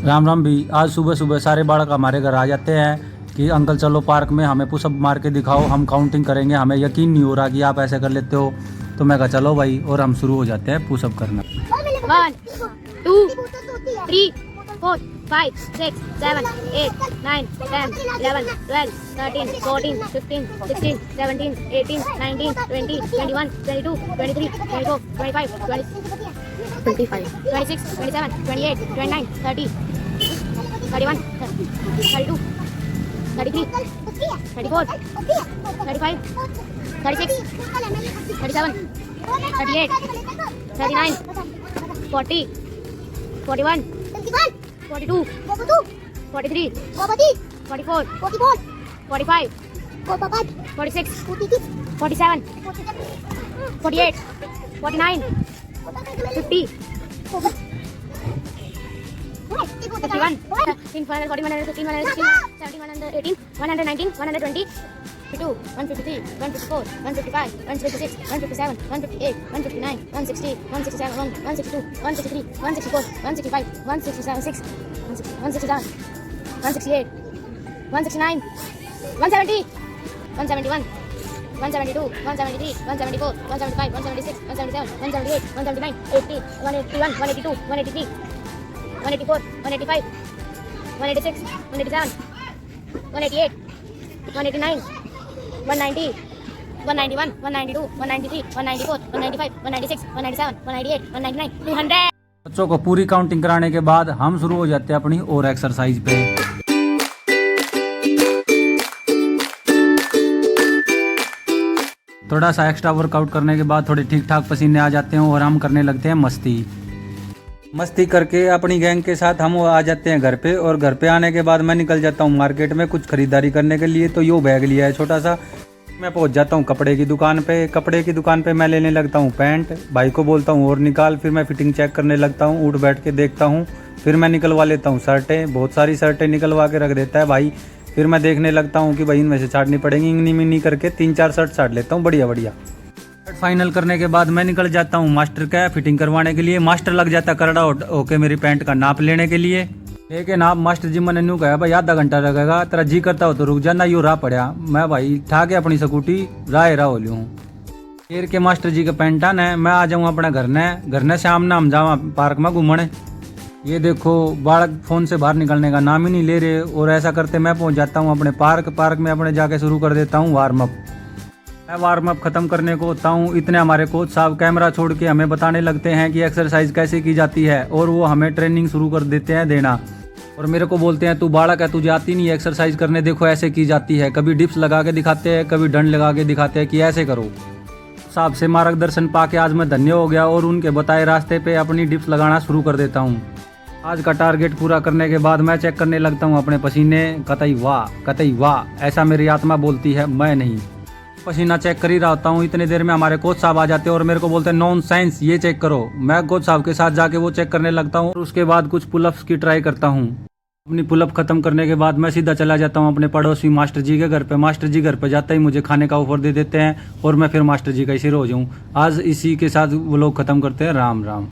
राम राम भी। आज सुबह सुबह सारे बालक हमारे घर आ जाते हैं कि अंकल चलो पार्क में, हमें पुशअप मार के दिखाओ, हम काउंटिंग करेंगे। हमें यकीन नहीं हो रहा कि आप ऐसे कर लेते हो। तो मैं कहा चलो भाई, और हम शुरू हो जाते हैं पुशअप करना। 1 2 3 4 5 6 7 8 9 10 11 12 13 14 15 16 17 18 19 20 21 22 23 24 25 26 27 28 29 30 31 32 33 34 35 36 37 38 39 40 41 42 43 44 45 46 47 48 49 50 51 140 115 116 17 118 119 120 152 153 154 155 156 157 158 159 160 167 162 163 164 165 167 167 168 169 170 171 172 173 174 175 176 177 178 179 80 181 182 183 184 185 186 187 188 189 190 191 192 193 194 195 196 197 198 199 200। बच्चों को पूरी काउंटिंग कराने के बाद हम शुरू हो जाते हैं अपनी और एक्सरसाइज पे। थोड़ा सा एक्स्ट्रा वर्कआउट करने के बाद थोड़े ठीक ठाक पसीने आ जाते हैं और हम करने लगते हैं मस्ती करके अपनी गैंग के साथ हम आ जाते हैं घर पे। और घर पे आने के बाद मैं निकल जाता हूँ मार्केट में कुछ खरीदारी करने के लिए। तो यो बैग लिया है छोटा सा, मैं पहुंच जाता हूँ कपड़े की दुकान पे। कपड़े की दुकान पे मैं लेने लगता हूँ पैंट, भाई को बोलता हूँ और निकाल। फिर मैं फिटिंग चेक करने लगता हूँ, उठ बैठ के देखता हूँ। फिर मैं निकलवा लेता हूँ शर्टें, बहुत सारी शर्टें निकलवा के रख देता है भाई। फिर मैं देखने लगता हूँ कि भाई इनमें से छाटनी पड़ेंगी, इंगनी मिंगनी करके 3-4 शर्ट छाट लेता हूँ बढ़िया बढ़िया। फाइनल करने के बाद मैं निकल जाता हूँ मास्टर का फिटिंग करवाने के लिए। मास्टर लग जाता करड़ा होके मेरी पैंट का नाप लेने के लिए। लेकिन आप मास्टर जी मैंने न्यू कहा भाई आधा घंटा लगेगा, तेरा जी करता हो तो रुक जाना, यू राह पड़ा। मैं भाई ठा के अपनी स्कूटी राह हो लियो हूँ। फिर के मास्टर जी का पैंट आना मैं आ जाऊँ अपने घर ने शाम ना हम जावा पार्क में घूमने। ये देखो बालक फोन से बाहर निकलने का नाम ही नहीं ले रहे। और ऐसा करते मैं पहुंच जाता हूँ अपने पार्क में अपने जाके शुरू कर देता हूँ वार्म अप। मैं वार्म अप खत्म करने को होता हूँ, इतने हमारे कोच साहब कैमरा छोड़ के हमें बताने लगते हैं कि एक्सरसाइज कैसे की जाती है। और वो हमें ट्रेनिंग शुरू कर देते हैं देना। और मेरे को बोलते हैं तू बालक है, तुझे आती नहीं है एक्सरसाइज करने, देखो ऐसे की जाती है। कभी डिप्स लगा के दिखाते हैं, कभी डंड लगा के दिखाते हैं कि ऐसे करो। साहब से मार्गदर्शन पाके आज मैं धन्य हो गया और उनके बताए रास्ते पे अपनी डिप्स लगाना शुरू कर देता हूँ। आज का टारगेट पूरा करने के बाद मैं चेक करने लगता हूँ अपने पसीने। कतई वाह ऐसा मेरी आत्मा बोलती है, मैं नहीं। पसीना चेक कर ही रहा होता हूँ, इतने देर में हमारे कोच साहब आ जाते हैं और मेरे को बोलते हैं नॉनसेंस ये चेक करो। मैं कोच साहब के साथ जाके वो चेक करने लगता हूँ और उसके बाद कुछ पुलअप्स की ट्राई करता हूँ। अपनी पुलअप खत्म करने के बाद मैं सीधा चला जाता हूँ अपने पड़ोसी मास्टर जी के घर पे। मास्टर जी घर पे जाते ही मुझे खाने का ऑफर दे देते हैं और मैं फिर मास्टर जी का ही सिर हो जाऊँ। आज इसी के साथ वो लोग खत्म करते हैं। राम राम।